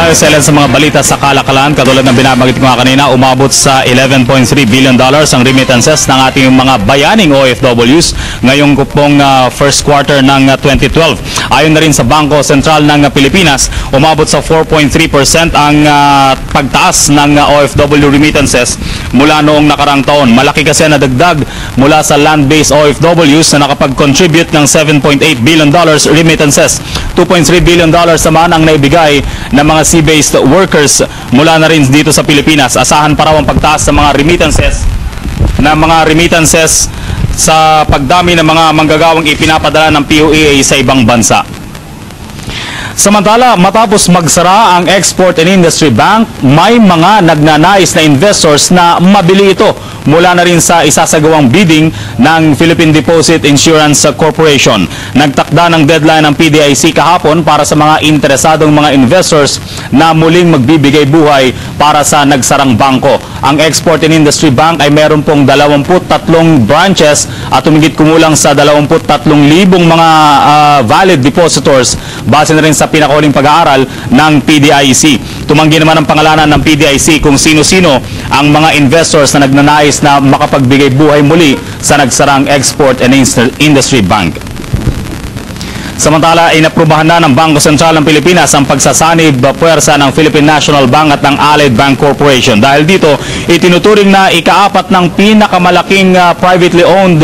tayo sa ilan sa mga balita sa kalakalan. Katulad ng binabanggit ko nga kanina, umabot sa $11.3 billion ang remittances ng ating mga bayaning OFWs ngayong pong first quarter ng 2012. Ayon na rin sa Bangko Sentral ng Pilipinas, umabot sa 4.3% ang pagtaas ng OFW remittances mula noong nakarang taon. Malaki kasi na dagdag mula sa land-based OFWs na nakapag-contribute ng $7.8 billion remittances. $2.3 billion naman ang naibigay ng mga sea-based workers mula na rin dito sa Pilipinas. Asahan pa raw ang pagtaas sa mga remittances sa pagdami ng mga manggagawang ipinapadala ng POEA sa ibang bansa. Samantala, matapos magsara ang Export and Industry Bank, may mga nagnanais na investors na mabili ito mula na rin sa isasagawang bidding ng Philippine Deposit Insurance Corporation. Nagtakda ng deadline ng PDIC kahapon para sa mga interesadong mga investors na muling magbibigay buhay para sa nagsarang bangko. Ang Export and Industry Bank ay meron pong 23 branches at humigit kumulang sa 23,000 mga valid depositors base na rin sa pinakahuling pag-aaral ng PDIC. Tumanggi naman ang pangalanan ng PDIC kung sino-sino ang mga investors na nagnanais na makapagbigay buhay muli sa nagsarang Export and Industry Bank. Samantala, inaprubahan na ng Bangko Sentral ng Pilipinas ang pagsasanib puwersa ng Philippine National Bank at ng Allied Bank Corporation. Dahil dito, itinuturing na ikaapat ng pinakamalaking privately owned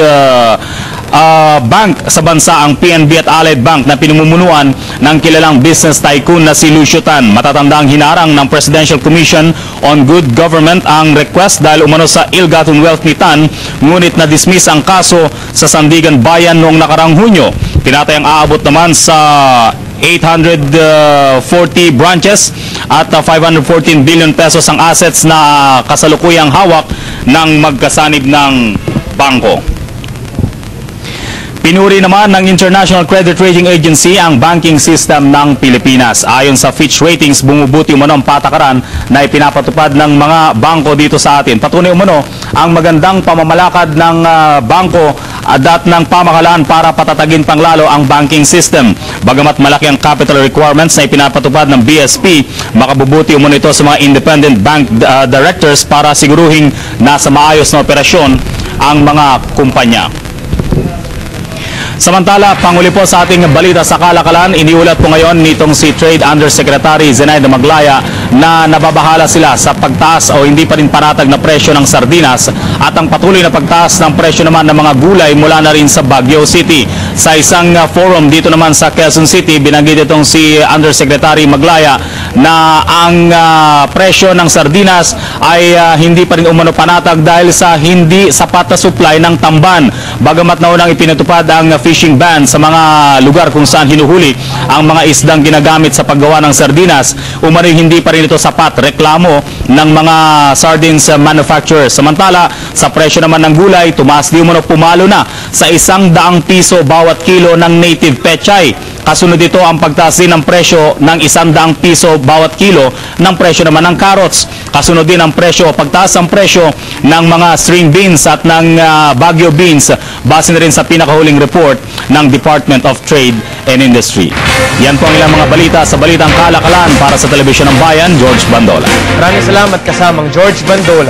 bank sa bansa ang PNB at Allied Bank na pinamumunuan ng kilalang business tycoon na si Lucio Tan. Matatandang hinarang ng Presidential Commission on Good Government ang request dahil umano sa ill-gotten wealth ni Tan, ngunit na-dismiss ang kaso sa Sandigan Bayan noong nakarang Hunyo. Tinatayang aabot naman sa 840 branches at 514 billion pesos ang assets na kasalukuyang hawak ng magkasanib ng bangko. Pinuri naman ng International Credit Rating Agency ang banking system ng Pilipinas. Ayon sa Fitch Ratings, bumubuti umano ang patakaran na ipinapatupad ng mga bangko dito sa atin. Patunay umano ang magandang pamamalakad ng bangko at ng pamahalaan para patatagin panglalo ang banking system. Bagamat malaki ang capital requirements na ipinapatupad ng BSP, makabubuti umano ito sa mga independent bank directors para siguruhin nasa maayos na operasyon ang mga kumpanya. Samantala, panghuli po sa ating balita sa kalakalan, iniulat po ngayon nitong si Trade Undersecretary Zenaida Maglaya na nababahala sila sa pagtaas o hindi pa rin panatag na presyo ng sardinas at ang patuloy na pagtaas ng presyo naman ng mga gulay mula na rin sa Baguio City. Sa isang forum dito naman sa Quezon City, binanggit itong si Undersecretary Maglaya na ang presyo ng sardinas ay hindi pa rin umano panatag dahil sa hindi sapat na supply ng tamban. Bagamat naunang ipinatupad ang fishing ban sa mga lugar kung saan hinuhuli ang mga isdang ginagamit sa paggawa ng sardinas, umano hindi pa rin ito sapat. Reklamo ng mga sardines manufacturers. Samantala, sa presyo naman ng gulay, tumaas di umano, pumalo na sa 100 piso bawat kilo ng native pechay. Kasunod dito ang pagtaas din ng presyo ng 100 piso bawat kilo ng presyo naman ng carrots. Kasunod din ang presyo o pagtaas ng presyo ng mga string beans at ng Baguio beans base na rin sa pinakahuling report ng Department of Trade and Industry. Yan po ang ilang mga balita sa Balitang Kalakalan para sa Telebisyon ng Bayan. George Bandola. Maraming salamat kasamang George Bandola.